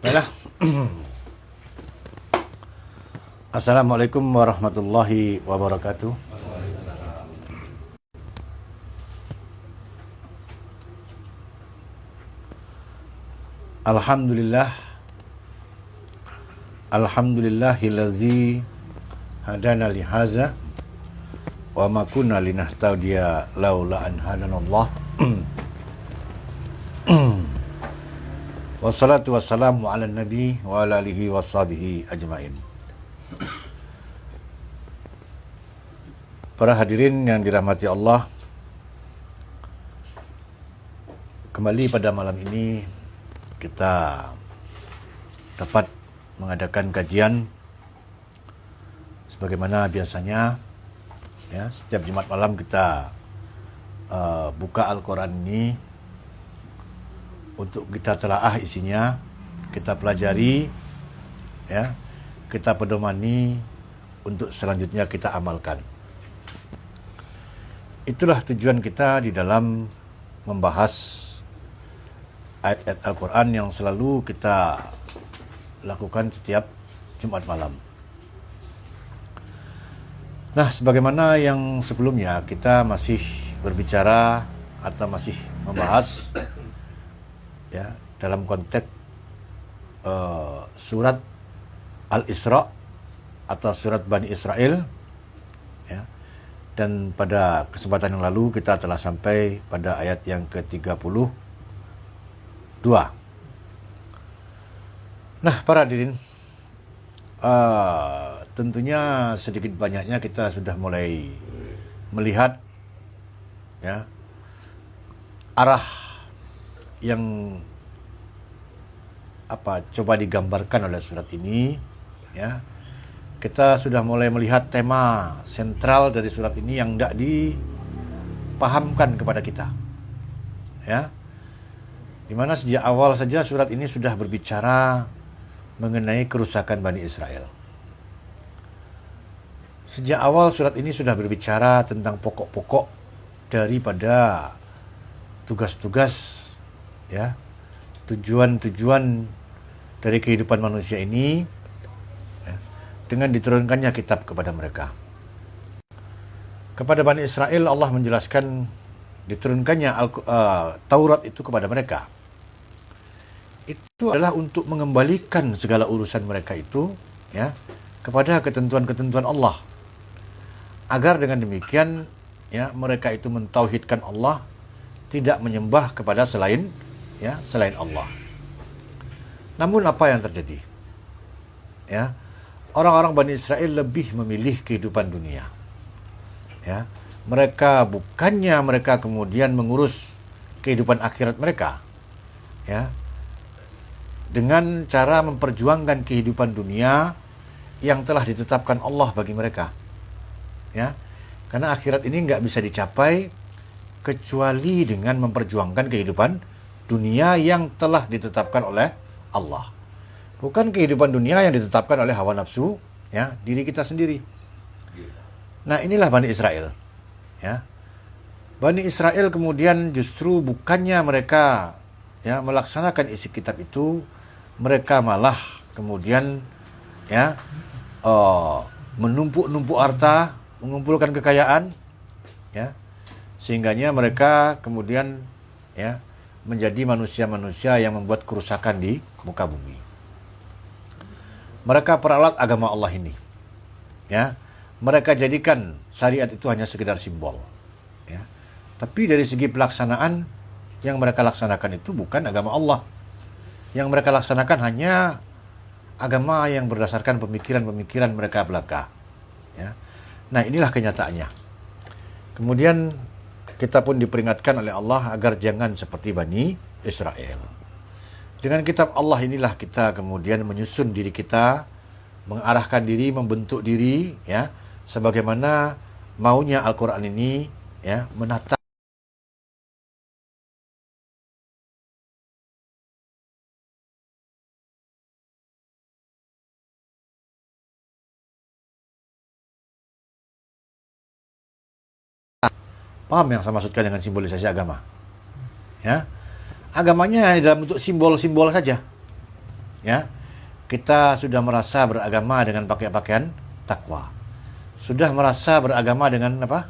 Baiklah. Assalamualaikum warahmatullahi wabarakatuh. Alhamdulillah. Alhamdulillahillazi hadana lihaza wa ma kunna linahtadiya laula an hadanallah. Wassalatu wassalamu ala nabi wa ala alihi wa sahbihi ajmain. Para hadirin yang dirahmati Allah, kembali pada malam ini kita dapat mengadakan kajian sebagaimana biasanya, ya, setiap Jumat malam kita buka Al-Quran ini untuk kita telaah isinya, kita pelajari, ya, kita pedomani untuk selanjutnya kita amalkan. Itulah tujuan kita di dalam membahas ayat-ayat Al-Quran yang selalu kita lakukan setiap Jumat malam. Nah, sebagaimana yang sebelumnya kita masih berbicara atau masih membahas, ya, dalam konteks surat Al-Isra atau surat Bani Israel, ya. Dan pada kesempatan yang lalu kita telah sampai pada ayat yang ke-32. Nah, para hadirin, tentunya sedikit banyaknya kita sudah mulai melihat, ya, arah yang coba digambarkan oleh surat ini, ya. Kita sudah mulai melihat tema sentral dari surat ini yang tidak dipahamkan kepada kita, ya. Dimana sejak awal saja surat ini sudah berbicara mengenai kerusakan Bani Israel. Sejak awal surat ini sudah berbicara tentang pokok-pokok daripada tugas-tugas, ya, tujuan-tujuan dari kehidupan manusia ini, ya, dengan diturunkannya kitab kepada mereka. Kepada Bani Israel Allah menjelaskan diturunkannya Taurat itu kepada mereka. Itu adalah untuk mengembalikan segala urusan mereka itu, ya, kepada ketentuan-ketentuan Allah. Agar dengan demikian, ya, mereka itu mentauhidkan Allah, tidak menyembah kepada selain Allah. Namun apa yang terjadi? Ya, orang-orang Bani Israel lebih memilih kehidupan dunia. Ya, bukannya mereka kemudian mengurus kehidupan akhirat mereka, ya, dengan cara memperjuangkan kehidupan dunia yang telah ditetapkan Allah bagi mereka, ya, karena akhirat ini nggak bisa dicapai kecuali dengan memperjuangkan kehidupan dunia yang telah ditetapkan oleh Allah. Bukan kehidupan dunia yang ditetapkan oleh hawa nafsu, ya, diri kita sendiri. Nah, inilah Bani Israel, ya. Bani Israel kemudian justru bukannya mereka, ya, melaksanakan isi kitab itu, mereka malah kemudian, ya, menumpuk-numpuk harta, mengumpulkan kekayaan, ya, sehingganya mereka kemudian, ya, menjadi manusia-manusia yang membuat kerusakan di muka bumi. Mereka peralat agama Allah ini, ya. Mereka jadikan syariat itu hanya sekedar simbol, ya. Tapi dari segi pelaksanaan, yang mereka laksanakan itu bukan agama Allah. Yang mereka laksanakan hanya agama yang berdasarkan pemikiran-pemikiran mereka belaka, ya. Nah, inilah kenyataannya. Kemudian kita pun diperingatkan oleh Allah agar jangan seperti Bani Israel. Dengan kitab Allah inilah kita kemudian menyusun diri kita, mengarahkan diri, membentuk diri, ya, sebagaimana maunya Al-Quran ini, ya, menata. Paham yang saya maksudkan dengan simbolisasi agama? Ya, agamanya dalam bentuk simbol-simbol saja. ya, kita sudah merasa beragama dengan pakai pakaian takwa. Sudah merasa beragama dengan apa?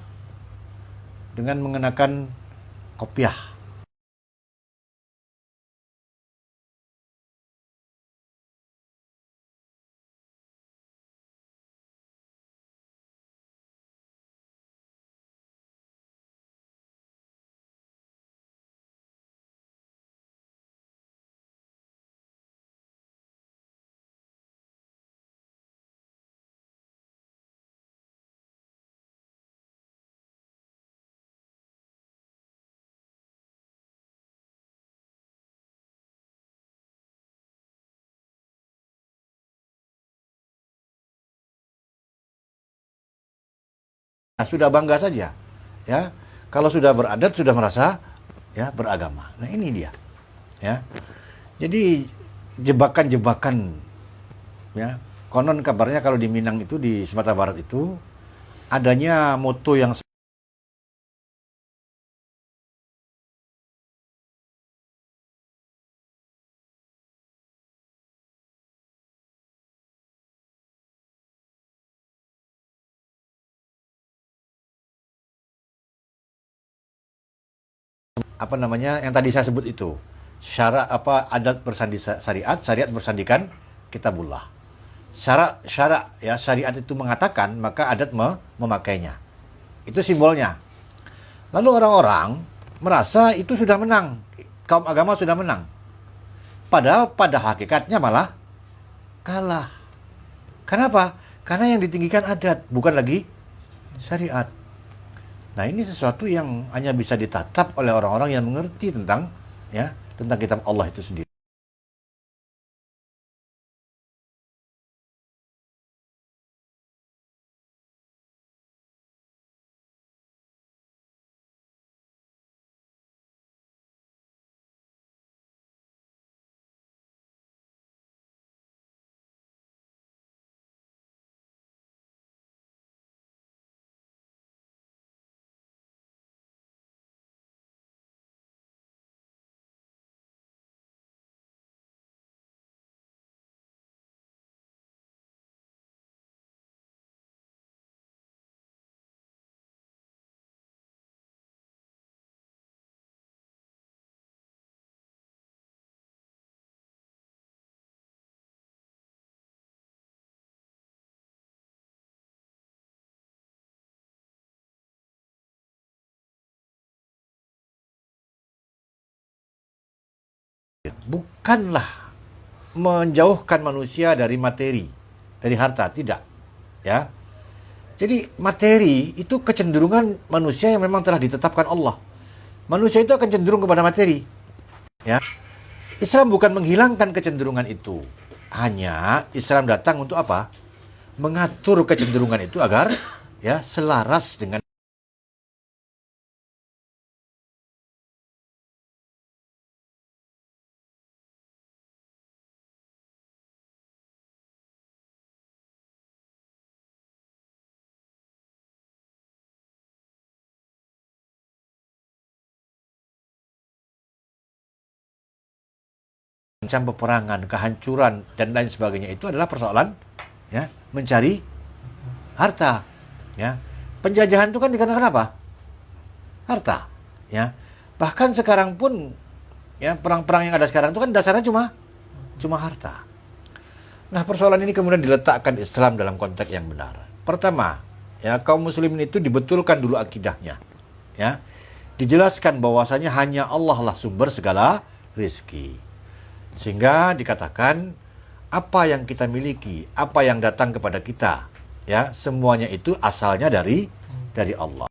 Dengan mengenakan kopiah. Nah, sudah bangga saja, ya. Kalau sudah beradat, sudah merasa ya beragama. Nah, ini dia, ya. Jadi jebakan-jebakan, ya. Konon kabarnya kalau di Minang itu, di Sumatera Barat itu adanya moto yang apa namanya yang tadi saya sebut itu, syarat apa, adat bersandi syariat, syariat bersandikan kitabullah. Syarat ya, syariat itu mengatakan, maka adat memakainya. Itu simbolnya. Lalu orang-orang merasa itu sudah menang, kaum agama sudah menang, padahal pada hakikatnya malah kalah. Kenapa? Karena yang ditinggikan adat, bukan lagi syariat. Nah, ini sesuatu yang hanya bisa ditatap oleh orang-orang yang mengerti tentang ya, tentang kitab Allah itu sendiri. Bukanlah menjauhkan manusia dari materi, dari harta, tidak. Ya. Jadi materi itu kecenderungan manusia yang memang telah ditetapkan Allah. Manusia itu akan cenderung kepada materi. Ya. Islam bukan menghilangkan kecenderungan itu. Hanya Islam datang untuk apa? Mengatur kecenderungan itu agar ya selaras dengan macam peperangan, kehancuran dan lain sebagainya. Itu adalah persoalan ya, mencari harta. Ya. Penjajahan itu kan dikarenakan apa? Harta. Ya. Bahkan sekarang pun ya, perang-perang yang ada sekarang itu kan dasarnya cuma harta. Nah, persoalan ini kemudian diletakkan Islam dalam konteks yang benar. Pertama, ya, kaum muslimin itu dibetulkan dulu akidahnya. Ya. Dijelaskan bahwasanya hanya Allah lah sumber segala rezeki. Sehingga dikatakan apa yang kita miliki, apa yang datang kepada kita, ya, semuanya itu asalnya dari Allah.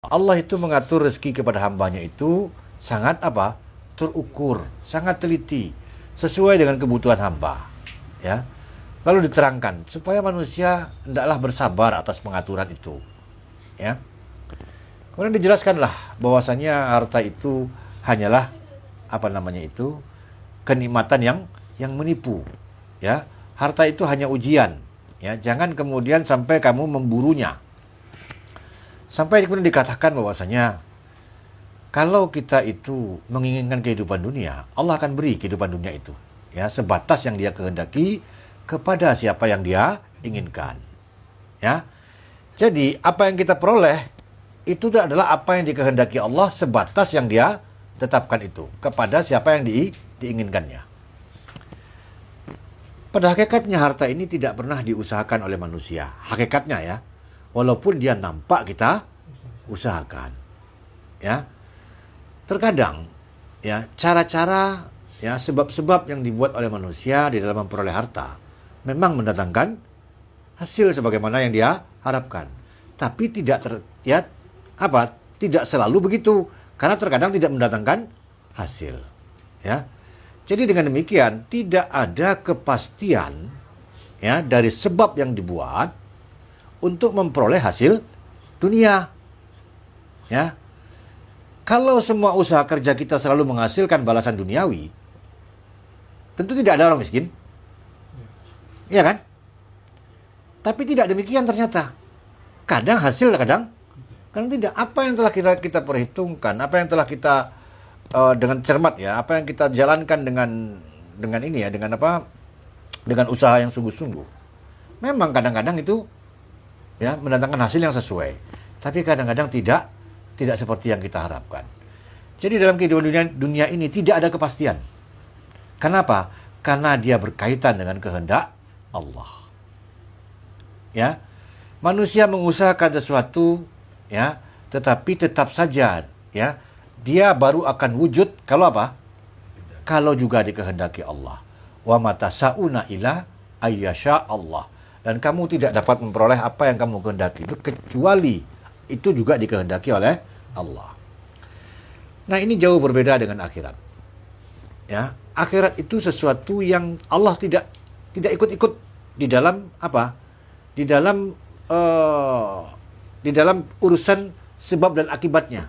Allah itu mengatur rezeki kepada hambanya itu sangat apa? Terukur, sangat teliti, sesuai dengan kebutuhan hamba. Ya. Lalu diterangkan supaya manusia hendaklah bersabar atas pengaturan itu. Ya. Kemudian dijelaskanlah bahwasanya harta itu hanyalah apa namanya itu, kenikmatan yang menipu. Ya, harta itu hanya ujian. Ya, jangan kemudian sampai kamu memburunya. Sampai kemudian dikatakan bahwasanya Kalau kita itu menginginkan kehidupan dunia, Allah akan beri kehidupan dunia itu, ya, sebatas yang Dia kehendaki kepada siapa yang Dia inginkan. Ya. Jadi, apa yang kita peroleh itu adalah apa yang dikehendaki Allah sebatas yang Dia tetapkan itu kepada siapa yang diinginkannya. Pada hakikatnya harta ini tidak pernah diusahakan oleh manusia. Hakikatnya ya. Walaupun dia nampak kita usahakan. Ya. Terkadang ya, cara-cara ya, sebab-sebab yang dibuat oleh manusia di dalam memperoleh harta memang mendatangkan hasil sebagaimana yang dia harapkan. Tapi tidak selalu begitu, karena terkadang tidak mendatangkan hasil. Ya. Jadi dengan demikian tidak ada kepastian ya dari sebab yang dibuat untuk memperoleh hasil dunia. Ya. Kalau semua usaha kerja kita selalu menghasilkan balasan duniawi, tentu tidak ada orang miskin. Iya kan? Tapi tidak demikian ternyata. Kadang hasil, kadang tidak. Apa yang telah kita perhitungkan, apa yang telah kita dengan cermat ya, apa yang kita jalankan dengan ini ya, dengan usaha yang sungguh-sungguh. Memang kadang-kadang itu ya mendatangkan hasil yang sesuai, tapi kadang-kadang tidak seperti yang kita harapkan. Jadi dalam kehidupan dunia ini tidak ada kepastian. Kenapa? Karena dia berkaitan dengan kehendak Allah. Ya, manusia mengusahakan sesuatu ya, tetapi tetap saja ya, dia baru akan wujud kalau apa? Kalau juga dikehendaki Allah. Wa matasa'una ila ayyasha Allah. Dan kamu tidak dapat memperoleh apa yang kamu kehendaki itu kecuali itu juga dikehendaki oleh Allah. Nah, ini jauh berbeda dengan akhirat. Ya, akhirat itu sesuatu yang Allah tidak ikut-ikut di dalam apa? Di dalam urusan sebab dan akibatnya.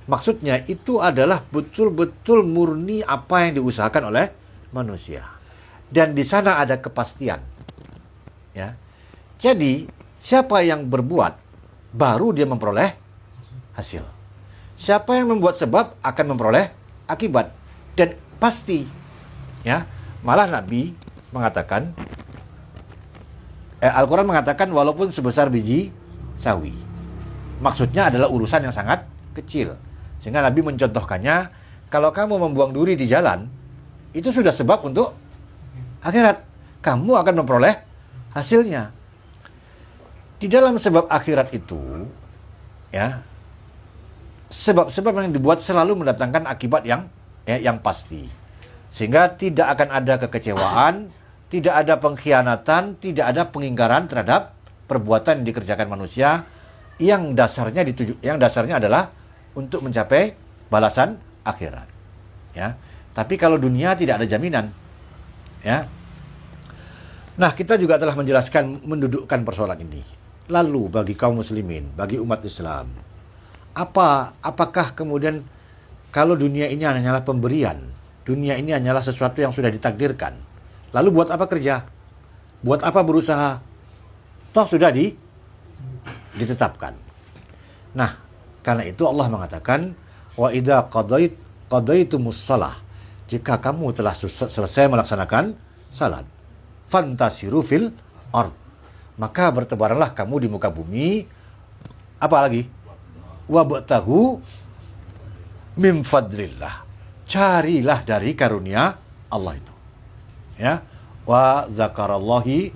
Maksudnya itu adalah betul-betul murni apa yang diusahakan oleh manusia. Dan di sana ada kepastian. Ya. Jadi, siapa yang berbuat baru dia memperoleh hasil. Siapa yang membuat sebab akan memperoleh akibat. Dan pasti ya, malah Nabi mengatakan Al-Quran mengatakan walaupun sebesar biji sawi. Maksudnya adalah urusan yang sangat kecil. Sehingga Nabi mencontohkannya, kalau kamu membuang duri di jalan, itu sudah sebab untuk akhirat. Kamu akan memperoleh hasilnya. Di dalam sebab akhirat itu, ya, sebab-sebab yang dibuat selalu mendatangkan akibat yang pasti. Sehingga tidak akan ada kekecewaan, tidak ada pengkhianatan, tidak ada pengingkaran terhadap perbuatan yang dikerjakan manusia yang dasarnya adalah untuk mencapai balasan akhirat. Ya. Tapi kalau dunia tidak ada jaminan. Ya. Nah, kita juga telah menjelaskan, mendudukkan persoalan ini. Lalu bagi kaum muslimin, bagi umat Islam, apakah kemudian kalau dunia ini hanyalah pemberian, dunia ini hanyalah sesuatu yang sudah ditakdirkan, lalu buat apa kerja? Buat apa berusaha? Toh sudah ditetapkan. Nah, karena itu Allah mengatakan, wa idza qadaitumus shalah, jika kamu telah selesai melaksanakan salat, fantasiru fil ard, maka bertebaranlah kamu di muka bumi. Apa lagi? Wabtahu min fadlillah, carilah dari karunia Allah itu. Ya, wa zakarallahi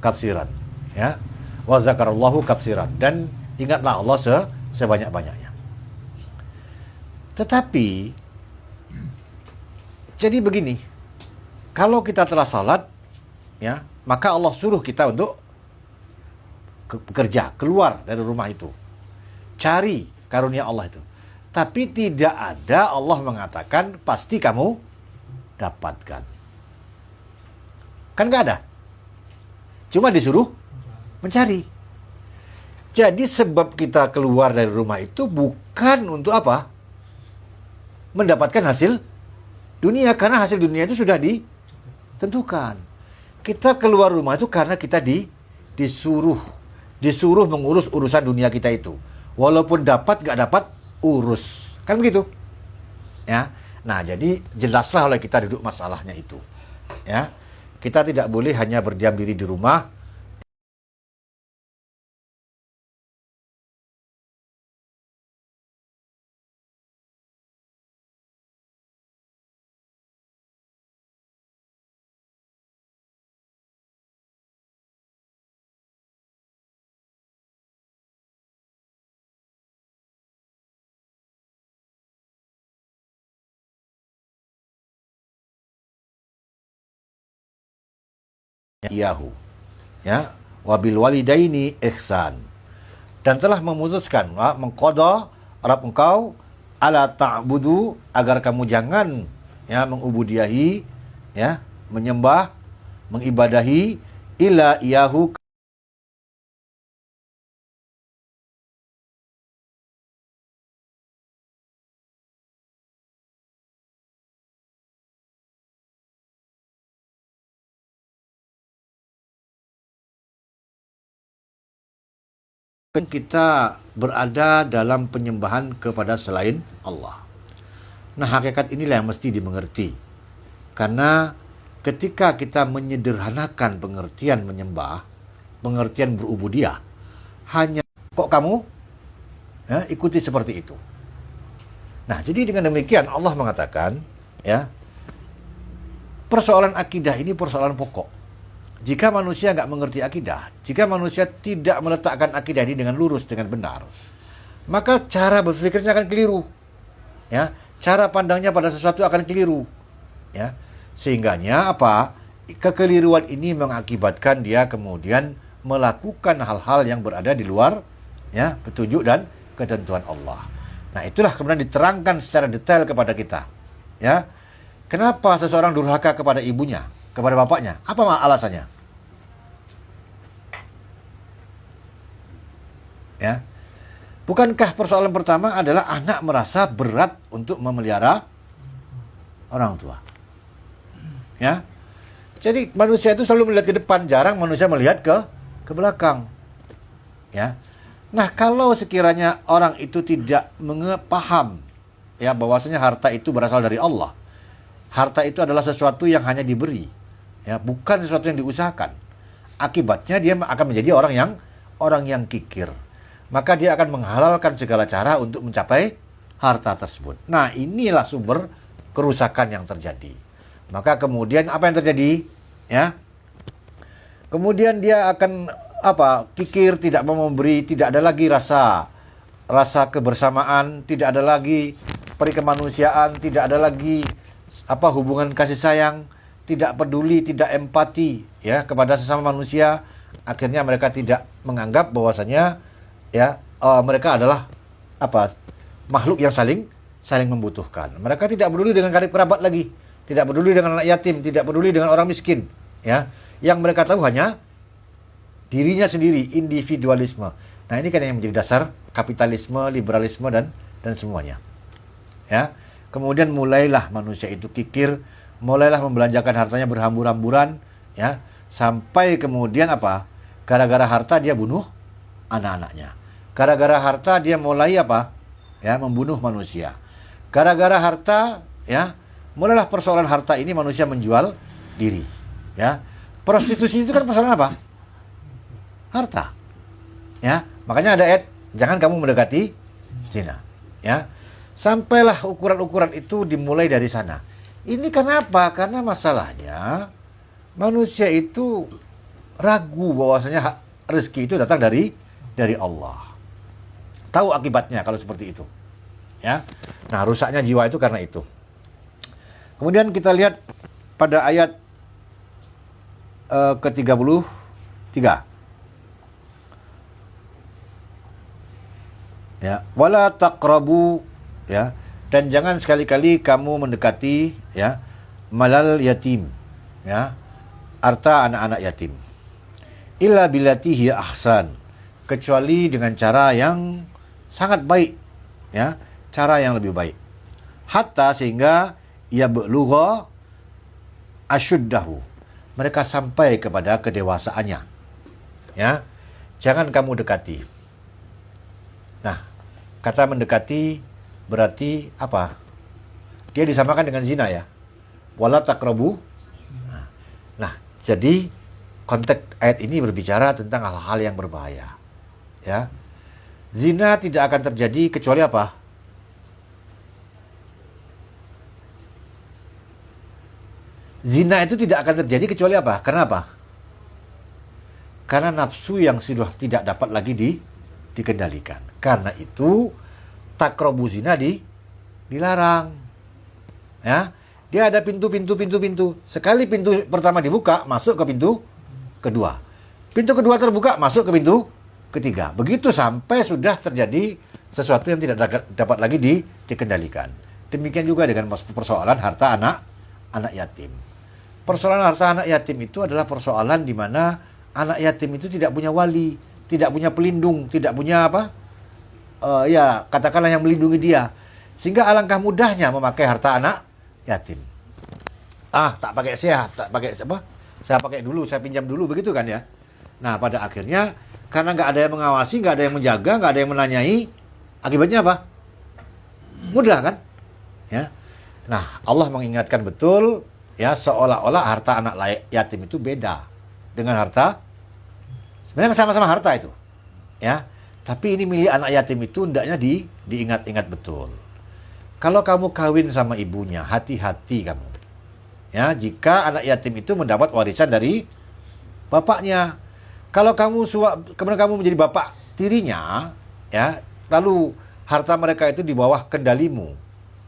katsiran. Ya, wa zakarallahu katsiran, dan ingatlah Allah sebanyak-banyaknya. Tetapi jadi begini, kalau kita telah salat, ya, maka Allah suruh kita untuk bekerja, keluar dari rumah itu, cari karunia Allah itu. Tapi tidak ada Allah mengatakan pasti kamu dapatkan. Kan nggak ada. Cuma disuruh mencari. Jadi sebab kita keluar dari rumah itu bukan untuk apa? Mendapatkan hasil dunia, karena hasil dunia itu sudah ditentukan. Kita keluar rumah itu karena kita disuruh mengurus urusan dunia kita itu. Walaupun dapat nggak dapat, urus. Kan begitu. Ya. Nah, jadi jelaslah oleh kita duduk masalahnya itu. Ya. Kita tidak boleh hanya berdiam diri di rumah. Iyahu. Ya. Wabil walidaini ihsan. Dan telah memutuskan, mengqada Rabb engkau ala ta'budu, agar kamu jangan ya mengubudiahi, ya, menyembah, mengibadahi illa iyahu, kita berada dalam penyembahan kepada selain Allah. Nah, hakikat inilah yang mesti dimengerti. Karena ketika kita menyederhanakan pengertian menyembah, pengertian berubudiyah, hanya kok kamu ya, ikuti seperti itu. Nah, jadi dengan demikian Allah mengatakan, ya, persoalan akidah ini persoalan pokok. Jika manusia nggak mengerti akidah, jika manusia tidak meletakkan akidah ini dengan lurus, dengan benar, maka cara berpikirnya akan keliru. Ya, cara pandangnya pada sesuatu akan keliru. Ya, sehingganya apa? Kekeliruan ini mengakibatkan dia kemudian melakukan hal-hal yang berada di luar ya petunjuk dan ketentuan Allah. Nah, itulah kemudian diterangkan secara detail kepada kita. Ya, kenapa seseorang durhaka kepada ibunya, kepada bapaknya? Apa alasannya? Ya. Bukankah persoalan pertama adalah anak merasa berat untuk memelihara orang tua? Ya. Jadi manusia itu selalu melihat ke depan, jarang manusia melihat ke belakang. Ya. Nah, kalau sekiranya orang itu tidak paham ya bahwasanya harta itu berasal dari Allah. Harta itu adalah sesuatu yang hanya diberi, ya, bukan sesuatu yang diusahakan. Akibatnya dia akan menjadi orang yang kikir. Maka dia akan menghalalkan segala cara untuk mencapai harta tersebut. Nah, inilah sumber kerusakan yang terjadi. Maka kemudian apa yang terjadi? Ya. Kemudian dia akan kikir, tidak mau memberi, tidak ada lagi rasa kebersamaan, tidak ada lagi perikemanusiaan, tidak ada lagi hubungan kasih sayang, tidak peduli, tidak empati ya kepada sesama manusia. Akhirnya mereka tidak menganggap bahwasanya ya mereka adalah makhluk yang saling membutuhkan. Mereka tidak peduli dengan karib kerabat lagi, tidak peduli dengan anak yatim, tidak peduli dengan orang miskin, ya. Yang mereka tahu hanya dirinya sendiri, individualisme. Nah, ini kan yang menjadi dasar kapitalisme, liberalisme dan semuanya. Ya. Kemudian mulailah manusia itu kikir, mulailah membelanjakan hartanya berhambur-hamburan, ya, sampai kemudian gara-gara harta dia bunuh anak-anaknya. Gara-gara harta dia mulai ya, membunuh manusia. Gara-gara harta, ya, mulailah persoalan harta ini manusia menjual diri, ya. Prostitusi itu kan persoalan apa? Harta. Ya, makanya ada ayat, jangan kamu mendekati zina, ya. Sampailah ukuran-ukuran itu dimulai dari sana. Ini kenapa? Karena masalahnya manusia itu ragu bahwasanya rezeki itu datang dari Allah. Tahu akibatnya kalau seperti itu. Ya. Nah, rusaknya jiwa itu karena itu. Kemudian kita lihat pada ayat ke-33. Ya, wala taqrabu, ya, dan jangan sekali-kali kamu mendekati ya malal yatim, ya, harta anak-anak yatim. Illa billati hiya ahsan, kecuali dengan cara yang sangat baik, ya, cara yang lebih baik. Hatta sehingga ia belugha asyuddahu, mereka sampai kepada kedewasaannya. Ya, jangan kamu dekati. Nah, kata mendekati berarti apa? Dia disamakan dengan zina ya. Wala taqrabu. Nah, jadi konteks ayat ini berbicara tentang hal-hal yang berbahaya. Ya. Zina tidak akan terjadi kecuali apa? Zina itu tidak akan terjadi kecuali apa? Kenapa? Karena nafsu yang sudah tidak dapat lagi dikendalikan. Karena itu takrobu zina dilarang. Ya, dia ada pintu. Sekali pintu pertama dibuka, masuk ke pintu kedua. Pintu kedua terbuka, masuk ke pintu ketiga. Begitu sampai sudah terjadi sesuatu yang tidak dapat lagi dikendalikan. Demikian juga dengan persoalan harta anak yatim. Persoalan harta anak yatim itu adalah persoalan di mana anak yatim itu tidak punya wali, tidak punya pelindung, tidak punya apa? Ya, katakanlah yang melindungi dia. Sehingga alangkah mudahnya memakai harta anak yatim. Tak pakai apa? Saya pakai dulu, saya pinjam dulu, begitu kan ya. Nah, pada akhirnya karena nggak ada yang mengawasi, nggak ada yang menjaga, nggak ada yang menanyai, akibatnya apa? Mudah kan? Ya. Nah, Allah mengingatkan betul, ya, seolah-olah harta anak yatim itu beda dengan harta, sebenarnya sama-sama harta itu, ya. Tapi ini milik anak yatim itu hendaknya diingat-ingat betul. Kalau kamu kawin sama ibunya, hati-hati kamu. Ya, jika anak yatim itu mendapat warisan dari bapaknya. Kalau kemudian kamu menjadi bapak tirinya, ya, lalu harta mereka itu di bawah kendalimu,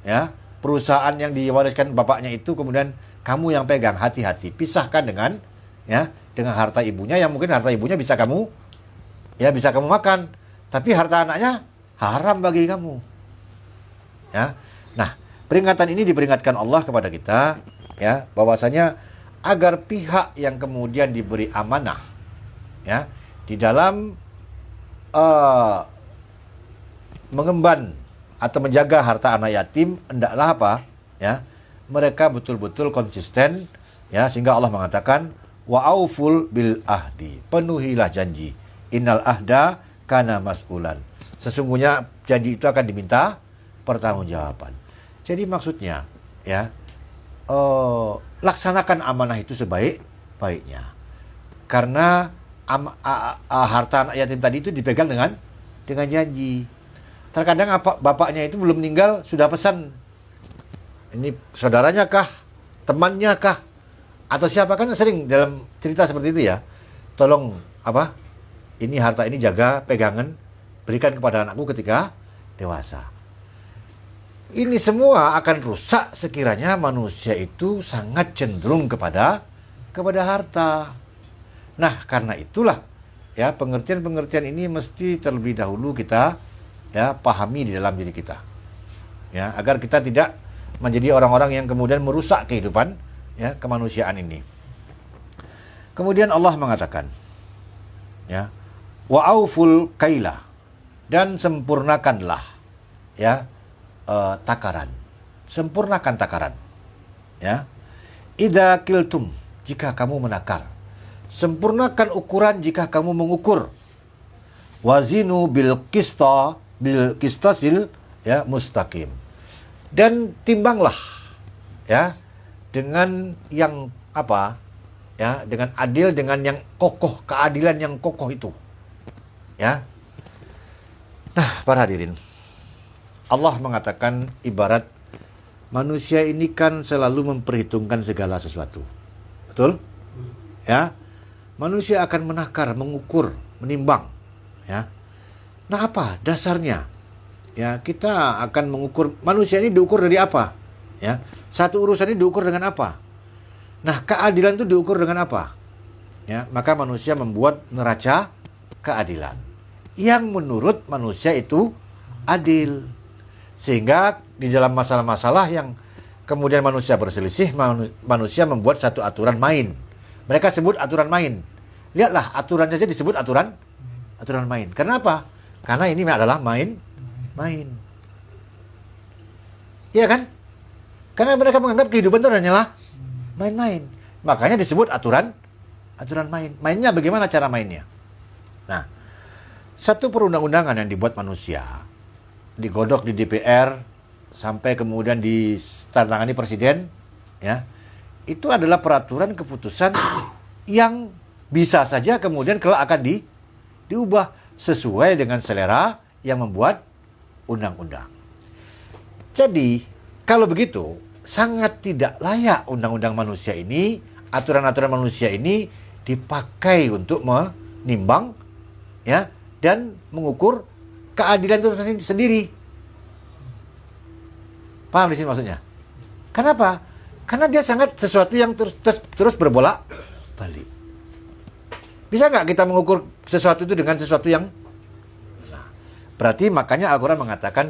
ya, perusahaan yang diwariskan bapaknya itu kemudian kamu yang pegang, hati-hati, pisahkan dengan harta ibunya, yang mungkin harta ibunya bisa kamu makan, tapi harta anaknya haram bagi kamu. Ya. Nah, peringatan ini diperingatkan Allah kepada kita, ya, bahwasanya agar pihak yang kemudian diberi amanah, ya, di dalam mengemban atau menjaga harta anak yatim, hendaklah apa? Ya, mereka betul-betul konsisten, ya, sehingga Allah mengatakan wa auful bil ahdi, penuhilah janji, innal ahda kana mas'ulan, sesungguhnya janji itu akan diminta pertanggungjawaban. Jadi maksudnya, ya, laksanakan amanah itu sebaik-baiknya, karena harta anak yatim tadi itu dipegang dengan janji. Terkadang bapaknya itu belum meninggal sudah pesan, ini saudaranya kah, temannya kah, atau siapa, kan sering dalam cerita seperti itu ya, tolong apa, ini harta ini jaga, pegangan, berikan kepada anakku ketika dewasa. Ini semua akan rusak sekiranya manusia itu sangat cenderung kepada harta. Nah, karena itulah, ya, pengertian-pengertian ini mesti terlebih dahulu kita, ya, pahami di dalam diri kita, ya, agar kita tidak menjadi orang-orang yang kemudian merusak kehidupan, ya, kemanusiaan ini. Kemudian Allah mengatakan, ya, wa auful kaila, dan sempurnakanlah, ya, takaran, sempurnakan takaran, ya. Idza kiltum, jika kamu menakar, sempurnakan ukuran jika kamu mengukur. Wazinu bil qistasil, ya, mustaqim, dan timbanglah, ya, dengan yang apa, ya, dengan adil, dengan yang kokoh, keadilan yang kokoh itu, ya. Nah, para hadirin, Allah mengatakan ibarat manusia ini kan selalu memperhitungkan segala sesuatu, betul, ya. Manusia akan menakar, mengukur, menimbang, ya. Nah, apa dasarnya? Ya, kita akan mengukur, manusia ini diukur dari apa? Ya, satu urusan ini diukur dengan apa? Nah, keadilan itu diukur dengan apa? Ya, maka manusia membuat neraca keadilan yang menurut manusia itu adil. Sehingga di dalam masalah-masalah yang kemudian manusia berselisih, manusia membuat satu aturan main. Mereka sebut aturan main. Lihatlah, aturan saja disebut aturan main. Kenapa? Karena ini adalah main. Iya kan? Karena mereka menganggap kehidupan itu hanyalah main-main. Makanya disebut aturan main. Mainnya bagaimana cara mainnya? Nah, satu perundang-undangan yang dibuat manusia, digodok di DPR, sampai kemudian ditandatangani presiden, ya, itu adalah peraturan keputusan yang bisa saja kemudian kelak akan diubah sesuai dengan selera yang membuat undang-undang. Jadi, kalau begitu, sangat tidak layak undang-undang manusia ini, aturan-aturan manusia ini dipakai untuk menimbang, ya, dan mengukur keadilan itu sendiri. Paham di sini maksudnya? Kenapa? Karena dia sangat sesuatu yang terus berbolak balik. Bisa nggak kita mengukur sesuatu itu dengan sesuatu yang... Nah, berarti makanya Al-Quran mengatakan,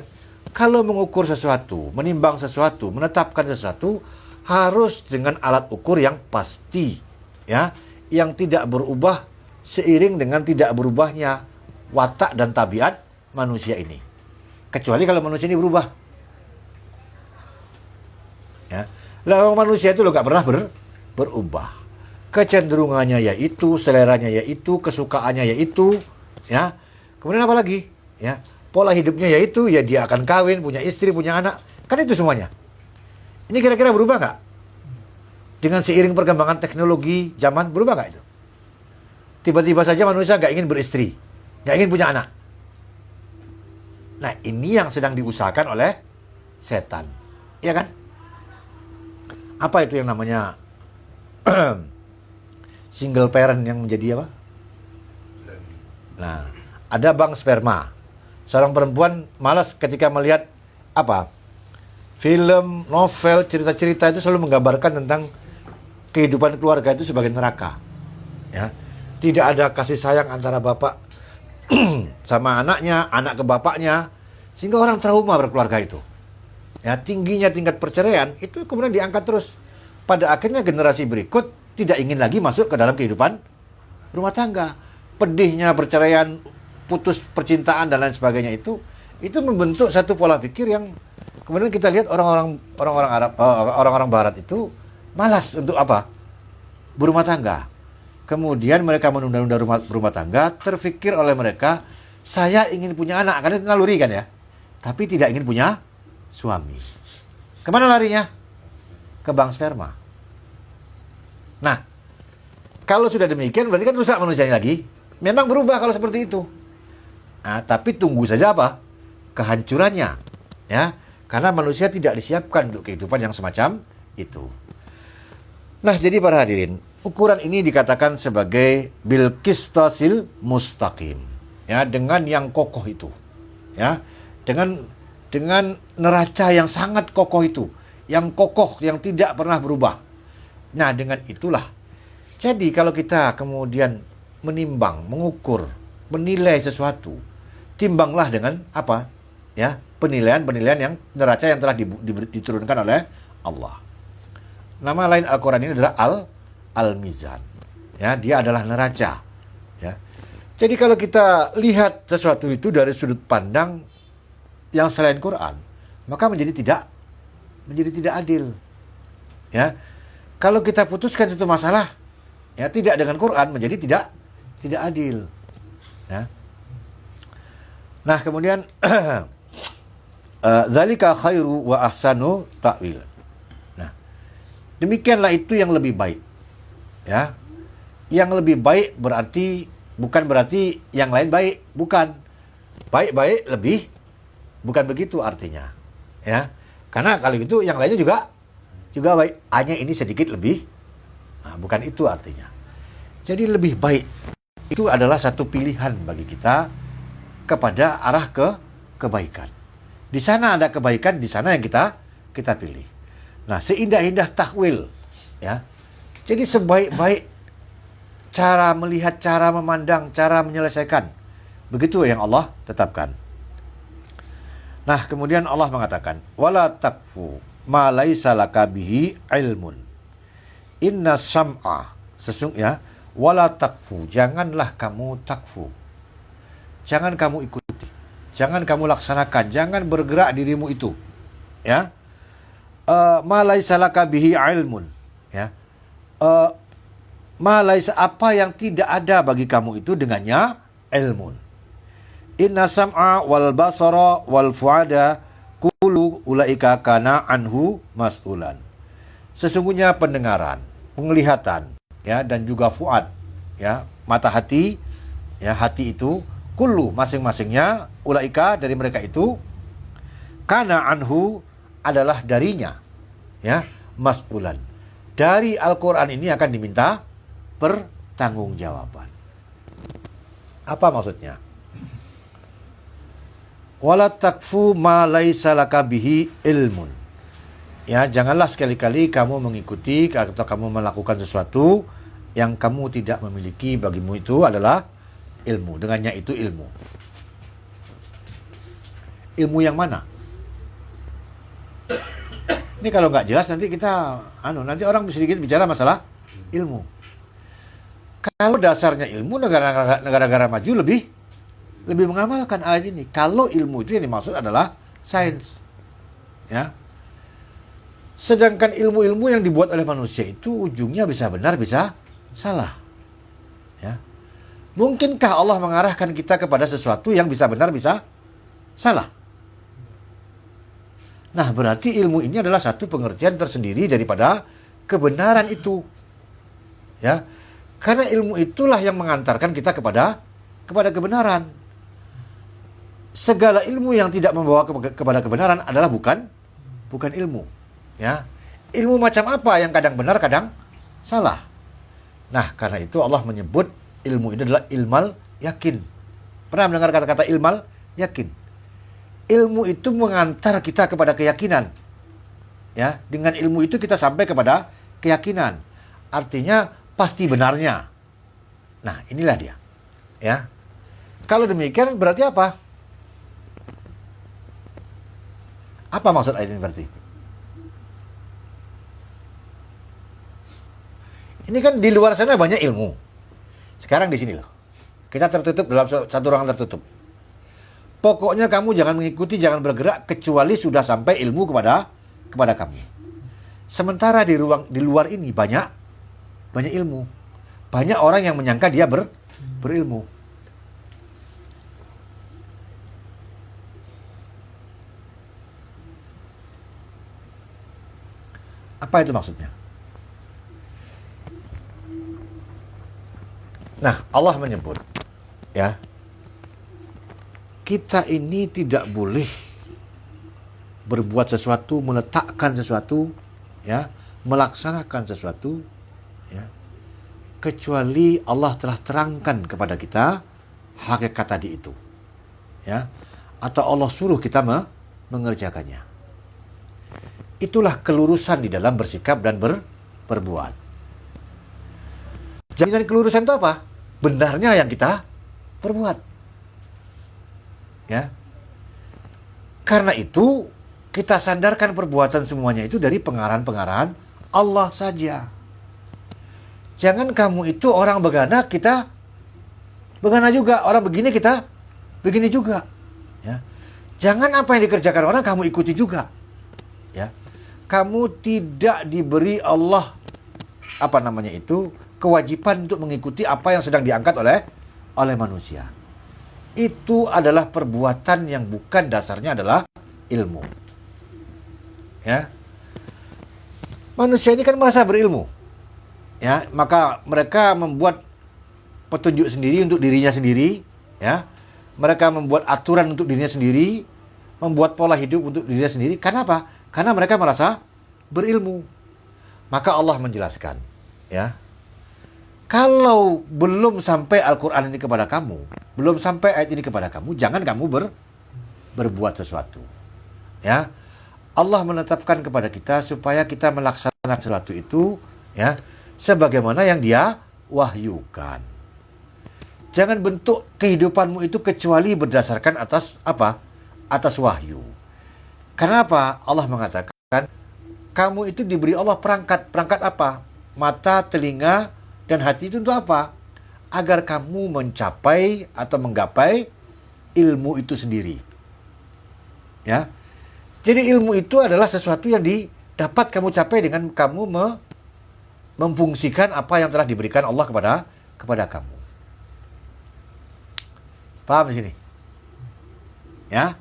kalau mengukur sesuatu, menimbang sesuatu, menetapkan sesuatu, harus dengan alat ukur yang pasti, ya, yang tidak berubah seiring dengan tidak berubahnya watak dan tabiat manusia ini. Kecuali kalau manusia ini berubah. Ya. Lah manusia itu nggak pernah berubah. Kecenderungannya yaitu, seleranya yaitu, kesukaannya yaitu, ya. Kemudian apa lagi? Ya, pola hidupnya yaitu, ya dia akan kawin, punya istri, punya anak. Kan itu semuanya. Ini kira-kira berubah nggak? Dengan seiring perkembangan teknologi zaman, berubah nggak itu? Tiba-tiba saja manusia nggak ingin beristri, nggak ingin punya anak. Nah, ini yang sedang diusahakan oleh setan. Iya kan? Apa itu yang namanya single parent yang menjadi apa? Nah, ada bank sperma. Seorang perempuan malas ketika melihat apa? Film, novel, cerita-cerita itu selalu menggambarkan tentang kehidupan keluarga itu sebagai neraka. Ya. Tidak ada kasih sayang antara bapak sama anaknya, anak ke bapaknya, sehingga orang trauma berkeluarga itu. Ya, tingginya tingkat perceraian itu kemudian diangkat terus. Pada akhirnya generasi berikut tidak ingin lagi masuk ke dalam kehidupan rumah tangga. Pedihnya perceraian, putus percintaan dan lain sebagainya itu membentuk satu pola pikir yang kemudian kita lihat orang-orang Arab, orang-orang Barat itu malas untuk apa? Berumah tangga. Kemudian mereka menunda-nunda rumah tangga, terfikir oleh mereka, saya ingin punya anak, karena itu naluri kan ya. Tapi tidak ingin punya suami. Kemana larinya? Ke bank sperma. Nah, kalau sudah demikian berarti kan rusak manusianya lagi. Memang berubah kalau seperti itu. Nah, tapi tunggu saja apa? Kehancurannya. Ya, karena manusia tidak disiapkan untuk kehidupan yang semacam itu. Nah, jadi para hadirin, ukuran ini dikatakan sebagai bil qistasil mustaqim. Ya, dengan yang kokoh itu. Ya, dengan neraca yang sangat kokoh itu, yang kokoh, yang tidak pernah berubah. Nah, dengan itulah. Jadi kalau kita kemudian menimbang, mengukur, menilai sesuatu, timbanglah dengan apa? Ya, penilaian-penilaian yang neraca yang telah diturunkan oleh Allah. Nama lain Al-Quran ini adalah Al-Mizan. Ya, dia adalah neraca. Ya. Jadi kalau kita lihat sesuatu itu dari sudut pandang yang selain Quran, maka menjadi tidak adil. Ya, kalau kita putuskan satu masalah, ya tidak dengan Quran menjadi tidak adil. Ya. Nah kemudian dzalika khairu wa ahsanu ta'wil. Nah, demikianlah itu yang lebih baik. Ya, yang lebih baik bukan berarti yang lain baik, bukan. Baik lebih. Bukan begitu artinya, ya. Karena kalau itu yang lainnya juga baik, hanya ini sedikit lebih. Nah, bukan itu artinya. Jadi lebih baik itu adalah satu pilihan bagi kita kepada arah kebaikan. Di sana ada kebaikan, di sana yang kita pilih. Nah, seindah-indah takwil, ya. Jadi sebaik-baik cara melihat, cara memandang, cara menyelesaikan, begitu yang Allah tetapkan. Nah, kemudian Allah mengatakan, wala takfu ma laisa laka bihi ilmun. Inna sam'a, sesungguhnya wala takfu, janganlah kamu takfu. Jangan kamu ikuti, jangan kamu laksanakan, jangan bergerak dirimu itu. Ya. Ma laisa laka bihi ilmun, ya. Ma laisa, apa yang tidak ada bagi kamu itu dengannya ilmun. Inna sam'a wal basara wal fuada kullu ulaika kana anhu mas'ulan. Sesungguhnya pendengaran, penglihatan, ya, dan juga fuad, ya, mata hati, ya, hati itu kullu masing-masingnya ulaika dari mereka itu kana anhu adalah darinya, ya, mas'ulan. Dari Al-Qur'an ini akan diminta pertanggungjawaban. Apa maksudnya? Wala takfu ma laisa laka bihi ilmun. Ya, janganlah sekali-kali kamu mengikuti atau kamu melakukan sesuatu yang kamu tidak memiliki, bagimu itu adalah ilmu. Dengannya itu ilmu. Ilmu yang mana? Ini kalau nggak jelas nanti kita nanti orang sedikit bicara masalah ilmu. Kalau dasarnya ilmu, negara-negara maju lebih mengamalkan ayat ini. Kalau ilmu itu yang dimaksud adalah sains, ya. Sedangkan ilmu-ilmu yang dibuat oleh manusia itu ujungnya bisa benar, bisa salah, ya. Mungkinkah Allah mengarahkan kita kepada sesuatu yang bisa benar, bisa salah? Nah, berarti ilmu ini adalah satu pengertian tersendiri daripada kebenaran itu, ya. Karena ilmu itulah yang mengantarkan kita kepada kebenaran. Segala ilmu yang tidak membawa kepada kebenaran adalah bukan ilmu, ya. Ilmu macam apa yang kadang benar kadang salah. Nah, karena itu Allah menyebut ilmu ini adalah ilmal yakin. Pernah mendengar kata-kata ilmal yakin? Ilmu itu mengantar kita kepada keyakinan, ya. Dengan ilmu itu kita sampai kepada keyakinan. Artinya pasti benarnya. Nah, inilah dia, ya. Kalau demikian berarti apa? Apa maksud ayat ini berarti? Ini kan di luar sana banyak ilmu. Sekarang di sini loh. Kita tertutup dalam satu ruangan tertutup. Pokoknya kamu jangan mengikuti, jangan bergerak kecuali sudah sampai ilmu kepada kamu. Sementara di luar ini banyak ilmu. Banyak orang yang menyangka dia berilmu. Apa itu maksudnya? Nah, Allah menyebut, ya, kita ini tidak boleh berbuat sesuatu, meletakkan sesuatu, ya, melaksanakan sesuatu, ya, kecuali Allah telah terangkan kepada kita hakikat tadi itu, ya, atau Allah suruh kita mengerjakannya. Itulah kelurusan di dalam bersikap dan berbuat. Jaminan kelurusan itu apa? Benarnya yang kita perbuat, ya. Karena itu kita sandarkan perbuatan semuanya itu dari pengarahan-pengarahan Allah saja. Jangan kamu itu orang begana, kita begana juga. Orang begini, kita begini juga, ya. Jangan apa yang dikerjakan orang kamu ikuti juga, ya. Kamu tidak diberi Allah kewajiban untuk mengikuti apa yang sedang diangkat oleh manusia. Itu adalah perbuatan yang bukan dasarnya adalah ilmu, ya. Manusia ini kan merasa berilmu, ya, maka mereka membuat petunjuk sendiri untuk dirinya sendiri, ya. Mereka membuat aturan untuk dirinya sendiri, membuat pola hidup untuk dirinya sendiri. Karena apa? Karena mereka merasa berilmu. Maka Allah menjelaskan, ya, kalau belum sampai Al-Quran ini kepada kamu, belum sampai ayat ini kepada kamu, jangan kamu berbuat sesuatu, ya. Allah menetapkan kepada kita supaya kita melaksanakan sesuatu itu, ya, sebagaimana yang Dia wahyukan. Jangan bentuk kehidupanmu itu kecuali berdasarkan atas apa? Atas wahyu. Karena apa? Allah mengatakan, kamu itu diberi Allah perangkat. Perangkat apa? Mata, telinga, dan hati itu untuk apa? Agar kamu mencapai atau menggapai ilmu itu sendiri, ya. Jadi ilmu itu adalah sesuatu yang dapat kamu capai dengan kamu memfungsikan apa yang telah diberikan Allah kepada kamu. Paham di sini? Ya.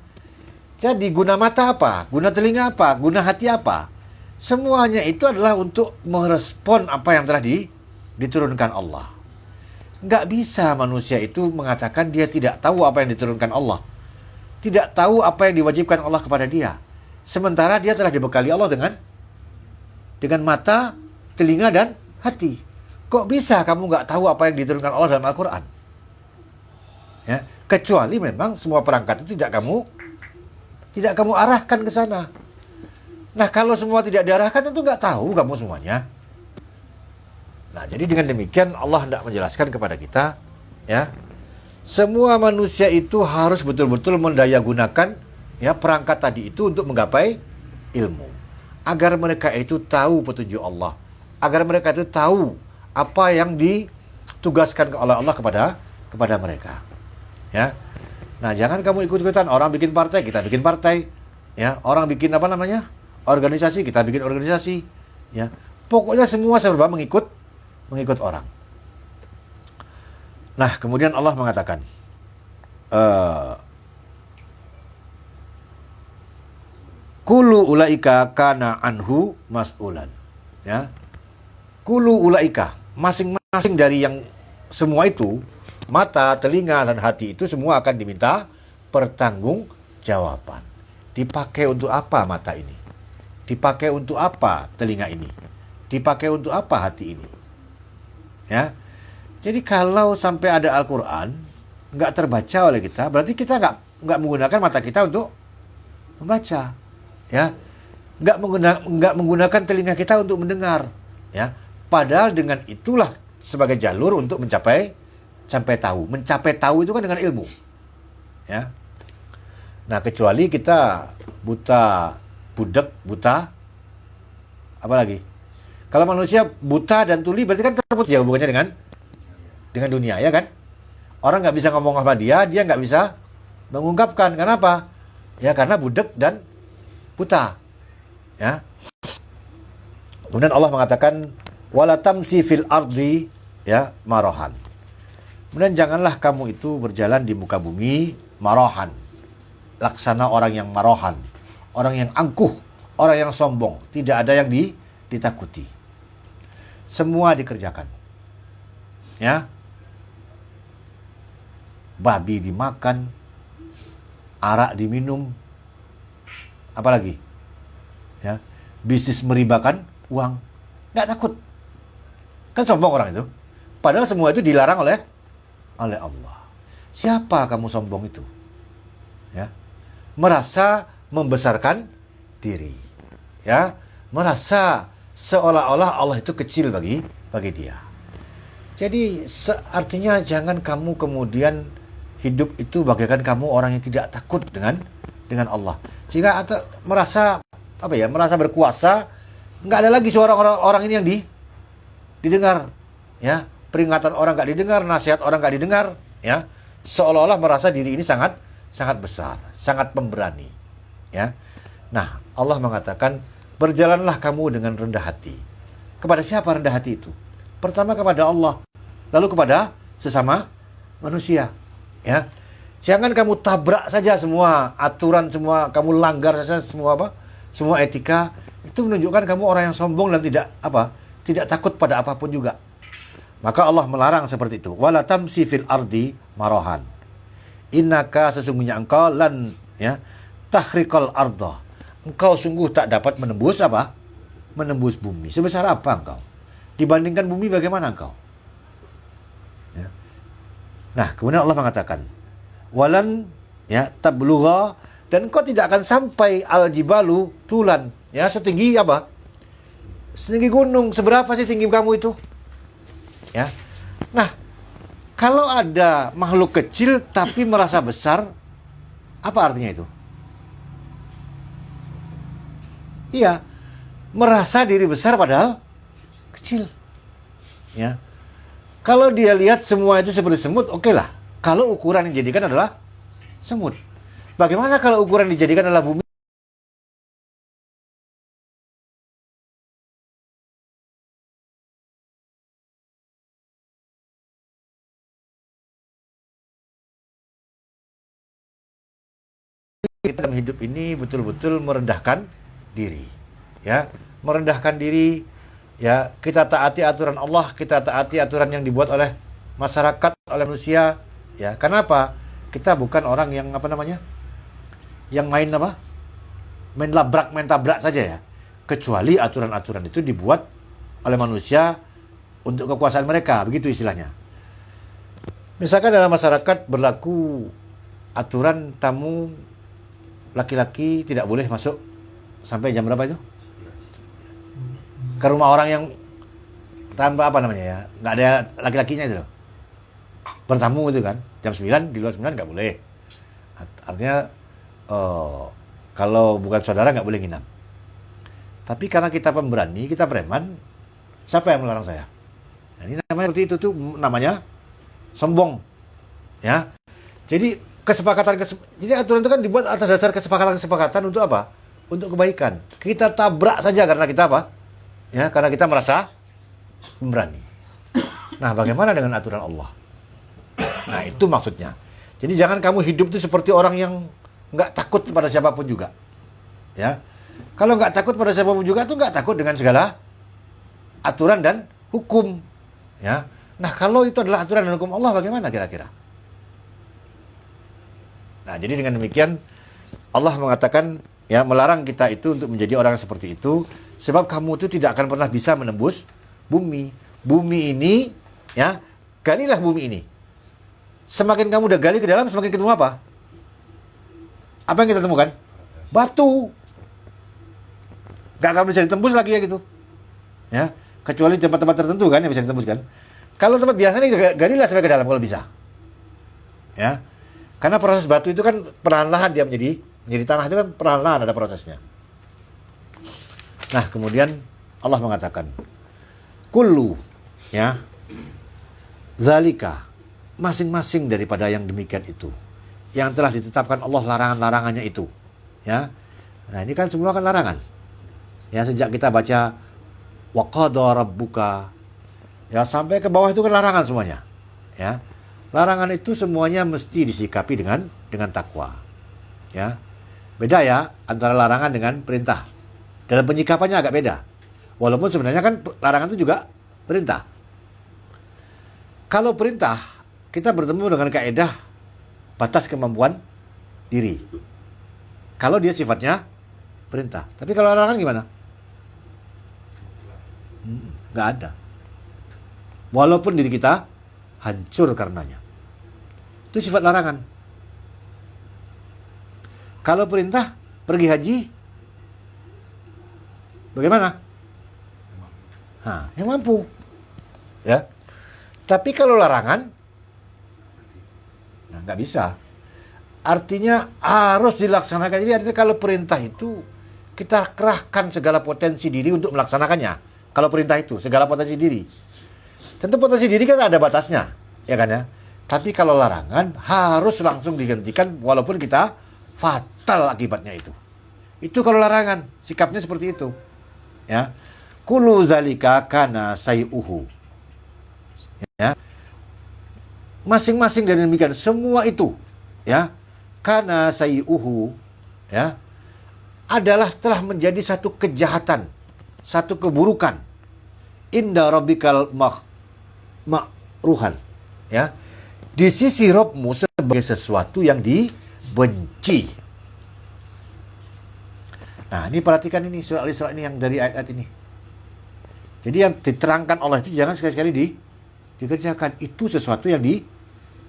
Jadi guna mata apa? Guna telinga apa? Guna hati apa? Semuanya itu adalah untuk merespon apa yang telah diturunkan Allah. Nggak bisa manusia itu mengatakan dia tidak tahu apa yang diturunkan Allah. Tidak tahu apa yang diwajibkan Allah kepada dia. Sementara dia telah dibekali Allah dengan mata, telinga, dan hati. Kok bisa kamu nggak tahu apa yang diturunkan Allah dalam Al-Quran? Ya, kecuali memang semua perangkat itu tidak kamu arahkan ke sana. Nah, kalau semua tidak diarahkan, tentu nggak tahu kamu semuanya. Nah, jadi dengan demikian Allah hendak menjelaskan kepada kita, ya, semua manusia itu harus betul-betul mendayagunakan ya perangkat tadi itu untuk menggapai ilmu, agar mereka itu tahu petunjuk Allah, agar mereka itu tahu apa yang ditugaskan oleh Allah kepada mereka. Ya. Nah, jangan kamu ikut-ikutan orang bikin partai, kita bikin partai. Ya, orang bikin apa namanya? Organisasi, kita bikin organisasi. Ya. Pokoknya semua serba mengikut orang. Nah, kemudian Allah mengatakan, Kulu ulaika kana anhu mas'ulan. Ya. Kulu ulaika, masing-masing dari yang semua itu, mata, telinga, dan hati itu semua akan diminta pertanggungjawaban. Dipakai untuk apa mata ini? Dipakai untuk apa telinga ini? Dipakai untuk apa hati ini? Ya. Jadi kalau sampai ada Al-Quran nggak terbaca oleh kita, berarti kita nggak menggunakan mata kita untuk membaca. Ya. Nggak menggunakan telinga kita untuk mendengar. Ya. Padahal dengan itulah sebagai jalur untuk sampai tahu. Mencapai tahu itu kan dengan ilmu. Ya. Nah, kecuali kita buta, budak, buta, apa lagi? Kalau manusia buta dan tuli berarti kan terputus ya hubungannya dengan dunia, ya kan? Orang nggak bisa ngomong sama dia nggak bisa mengungkapkan. Kenapa? Ya karena budak dan buta. Ya. Kemudian Allah mengatakan, wala tamsi fil ardi ya marohan. Kemudian janganlah kamu itu berjalan di muka bumi marohan. Laksana orang yang marohan, orang yang angkuh, orang yang sombong. Tidak ada yang ditakuti. Semua dikerjakan. Ya. Babi dimakan, arak diminum, apalagi? Ya. Bisnis meribakan uang. Nggak takut. Kan sombong orang itu. Padahal semua itu dilarang oleh Allah. Siapa kamu sombong itu? Ya. Merasa membesarkan diri. Ya. Merasa seolah-olah Allah itu kecil bagi dia. Jadi artinya jangan kamu kemudian hidup itu bagaikan kamu orang yang tidak takut dengan Allah. Sehingga merasa berkuasa, nggak ada lagi suara orang ini yang didengar. Ya, peringatan orang nggak didengar, nasihat orang nggak didengar. Ya, seolah-olah merasa diri ini sangat besar, sangat pemberani. Ya, nah Allah mengatakan, berjalanlah kamu dengan rendah hati. Kepada siapa rendah hati itu? Pertama kepada Allah, lalu kepada sesama manusia. Ya, jangan kamu tabrak saja semua aturan, semua kamu langgar saja semua etika. Itu menunjukkan kamu orang yang sombong dan tidak takut pada apapun juga. Maka Allah melarang seperti itu. Wala tamsi fil ardi marohan. Innaka, sesungguhnya engkau tahriqal arda. Engkau sungguh tak dapat menembus menembus bumi. Sebesar apa engkau? Dibandingkan bumi bagaimana engkau? Ya. Nah, kemudian Allah mengatakan, walan tablugha, dan engkau tidak akan sampai al-jibalu tulan, setinggi apa? Setinggi gunung. Seberapa sih tinggi kamu itu? Ya. Nah, kalau ada makhluk kecil tapi merasa besar, apa artinya itu? Iya, merasa diri besar padahal kecil. Ya. Kalau dia lihat semua itu seperti semut, oke lah. Kalau ukuran yang dijadikan adalah semut. Bagaimana kalau ukuran yang dijadikan adalah bumi? kita dalam hidup ini betul-betul merendahkan diri, ya, merendahkan diri, ya, kita taati aturan Allah, kita taati aturan yang dibuat oleh masyarakat, oleh manusia, ya. Kenapa? Kita bukan orang yang yang main main labrak, main tabrak saja, ya. Kecuali aturan-aturan itu dibuat oleh manusia untuk kekuasaan mereka, begitu istilahnya. Misalkan dalam masyarakat berlaku aturan tamu laki-laki tidak boleh masuk sampai jam berapa itu? Ke rumah orang yang tanpa nggak ada laki-lakinya itu loh. Bertamu itu kan, jam 9, di luar 9 nggak boleh. Artinya kalau bukan saudara nggak boleh nginap. Tapi karena kita pemberani, kita preman, siapa yang melarang saya? Nah, ini namanya seperti itu tuh, namanya sombong, ya. Jadi jadi aturan itu kan dibuat atas dasar kesepakatan untuk apa? Untuk kebaikan. Kita tabrak saja karena kita apa? Ya, karena kita merasa pemberani. Nah, bagaimana dengan aturan Allah? Nah, itu maksudnya. Jadi jangan kamu hidup itu seperti orang yang nggak takut pada siapapun juga, ya. Kalau nggak takut pada siapapun juga tuh nggak takut dengan segala aturan dan hukum, ya. Nah, kalau itu adalah aturan dan hukum Allah, bagaimana kira-kira? Nah, jadi dengan demikian Allah mengatakan, ya, melarang kita itu untuk menjadi orang seperti itu, sebab kamu itu tidak akan pernah bisa menembus bumi. Bumi ini, ya, galilah bumi ini. Semakin kamu udah gali ke dalam, semakin ketemu apa? Apa yang kita temukan? Batu. Gak akan bisa ditembus lagi, ya, gitu. Ya, kecuali tempat-tempat tertentu kan yang bisa ditembus kan. Kalau tempat biasa nih, galilah sampai ke dalam kalau bisa. Ya. Karena proses batu itu kan perlahan-lahan dia menjadi tanah, itu kan perlahan-lahan ada prosesnya. Nah, kemudian Allah mengatakan, kullu, ya, zalika, masing-masing daripada yang demikian itu, yang telah ditetapkan Allah larangan-larangannya itu, ya. Nah, ini kan semua kan larangan. Ya, sejak kita baca wa qada rabbuka, ya, sampai ke bawah itu kan larangan semuanya, ya. Larangan itu semuanya mesti disikapi dengan takwa, ya. Beda, ya, antara larangan dengan perintah. Dalam penyikapannya agak beda. Walaupun sebenarnya kan larangan itu juga perintah. Kalau perintah, kita bertemu dengan kaidah batas kemampuan diri. Kalau dia sifatnya perintah. Tapi kalau larangan gimana? Nggak ada. Walaupun diri kita hancur karenanya. Itu sifat larangan. Kalau perintah, pergi haji, bagaimana? Yang mampu. Ya. Tapi kalau larangan, nah, nggak bisa. Artinya harus dilaksanakan. Jadi artinya kalau perintah itu, kita kerahkan segala potensi diri untuk melaksanakannya. Kalau perintah itu, segala potensi diri. Tentu potensi diri kan ada batasnya, ya kan, ya. Tapi kalau larangan harus langsung dihentikan walaupun kita fatal akibatnya itu. Itu kalau larangan, sikapnya seperti itu. Ya. Kullu zalika kana sayuhu. Ya. Masing-masing dari demikian semua itu, ya, kana sayuhu, ya, adalah telah menjadi satu kejahatan, satu keburukan. Inda rabbikal makruhan, ya, di sisi Rabbmu sebagai sesuatu yang dibenci. Nah, ini perhatikan ini surah Al-Isra ini yang dari ayat ini. Jadi yang diterangkan Allah itu jangan sekali-sekali dikerjakan. Itu sesuatu yang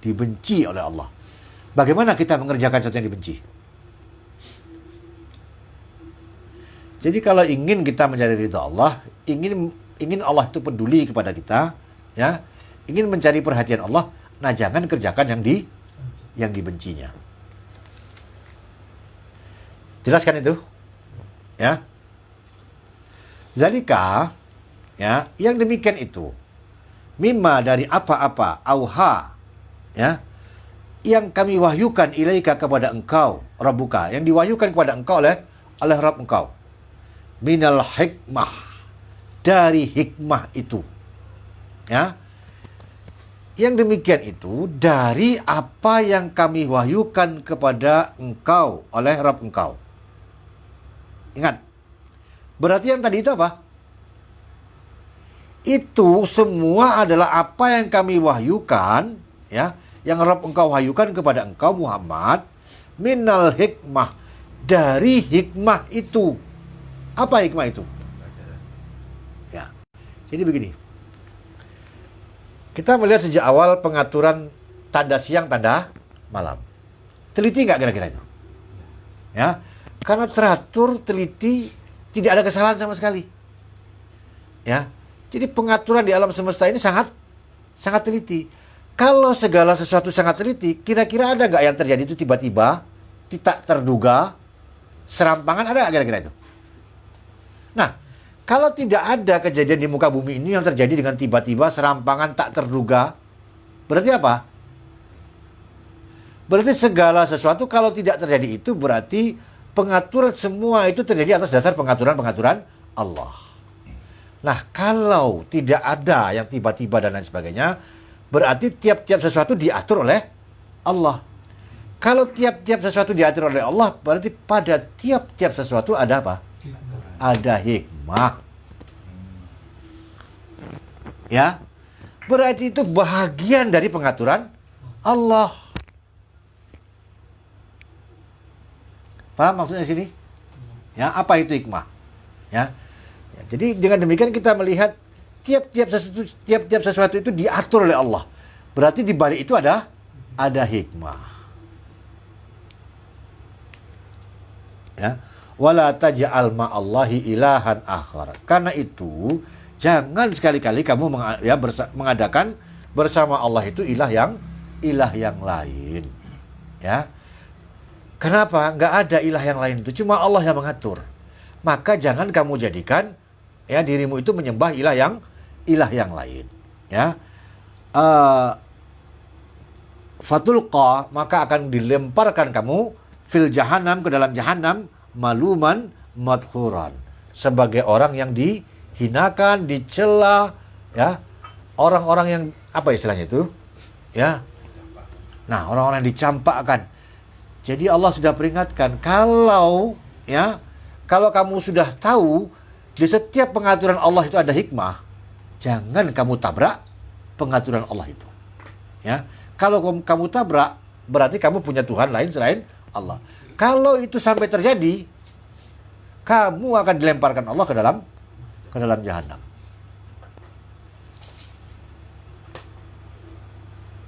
dibenci oleh Allah. Bagaimana kita mengerjakan sesuatu yang dibenci? Jadi kalau ingin kita mencari ridha Allah, ingin Allah itu peduli kepada kita, ya, ingin mencari perhatian Allah, nah jangan kerjakan yang dibencinya. Jelaskan itu, ya. Zalika, ya, yang demikian itu, mimma dari apa-apa, auha, ya, yang kami wahyukan ilaika kepada engkau, Rabbuka, yang diwahyukan kepada engkau oleh Rabb engkau, minal hikmah, dari hikmah itu, ya. Yang demikian itu dari apa yang kami wahyukan kepada engkau oleh Rabb engkau. Ingat, berarti yang tadi itu apa? Itu semua adalah apa yang kami wahyukan, ya, yang Rabb engkau wahyukan kepada engkau Muhammad, minal hikmah, dari hikmah itu. Apa hikmah itu? Ya. Jadi begini. Kita melihat sejak awal pengaturan tanda siang, tanda malam. Teliti nggak kira-kira itu? Ya, karena teratur, teliti, tidak ada kesalahan sama sekali. Ya, jadi pengaturan di alam semesta ini sangat teliti. Kalau segala sesuatu sangat teliti, kira-kira ada nggak yang terjadi itu tiba-tiba, tidak terduga, serampangan, ada nggak kira-kira itu? Nah, kalau tidak ada kejadian di muka bumi ini yang terjadi dengan tiba-tiba, serampangan, tak terduga, berarti apa? Berarti segala sesuatu kalau tidak terjadi itu berarti pengaturan semua itu terjadi atas dasar pengaturan-pengaturan Allah. Nah, kalau tidak ada yang tiba-tiba dan lain sebagainya, berarti tiap-tiap sesuatu diatur oleh Allah. Kalau tiap-tiap sesuatu diatur oleh Allah, berarti pada tiap-tiap sesuatu ada apa? Ada hikmah. Ya. Berarti itu bahagian dari pengaturan Allah. Paham maksudnya sini? Ya, apa itu hikmah? Ya. Ya, jadi dengan demikian kita melihat tiap-tiap sesuatu itu diatur oleh Allah. Berarti di balik itu ada hikmah. Ya. Wala taj'al ma'allahi ilahan akhar. Karena itu, jangan sekali-kali kamu mengadakan bersama Allah itu ilah yang lain. Ya. Kenapa? Nggak ada ilah yang lain itu, cuma Allah yang mengatur. Maka jangan kamu jadikan ya dirimu itu menyembah ilah yang lain. Ya. Fatulqa, maka akan dilemparkan kamu fil jahannam, ke dalam jahannam, maluman madhuran, sebagai orang yang dihinakan, dicela, ya, orang-orang yang apa istilahnya itu, ya, nah orang-orang yang dicampakkan. Jadi Allah sudah peringatkan, kalau kamu sudah tahu di setiap pengaturan Allah itu ada hikmah, jangan kamu tabrak pengaturan Allah itu. Ya, kalau kamu tabrak, berarti kamu punya Tuhan lain selain Allah. Kalau itu sampai terjadi, kamu akan dilemparkan Allah ke dalam jahanam.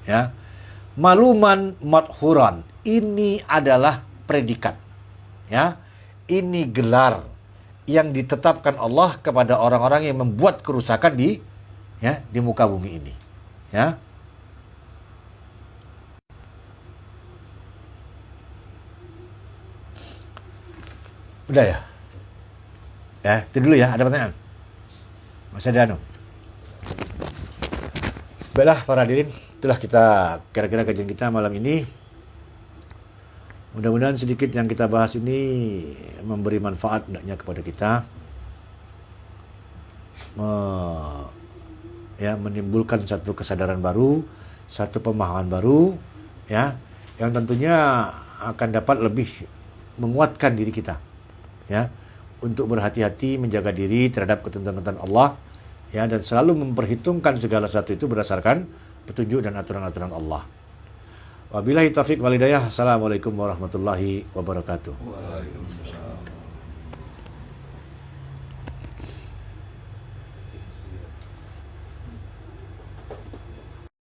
Ya. Maluman madhuran, ini adalah predikat. Ya. Ini gelar yang ditetapkan Allah kepada orang-orang yang membuat kerusakan di muka bumi ini. Ya. Udah ya? Ya, itu dulu ya. Ada pertanyaan? Masih ada anu? Baiklah para hadirin, itulah kita kira-kira kajian kita malam ini. Mudah-mudahan sedikit yang kita bahas ini memberi manfaat hendaknya kepada kita. Menimbulkan satu kesadaran baru, satu pemahaman baru, ya, yang tentunya akan dapat lebih menguatkan diri kita. Ya, untuk berhati-hati menjaga diri terhadap ketentuan-ketentuan Allah, ya, dan selalu memperhitungkan segala sesuatu itu berdasarkan petunjuk dan aturan-aturan Allah. Wabillahi taufiq wal hidayah. Assalamualaikum warahmatullahi wabarakatuh. Waalaikumsalam.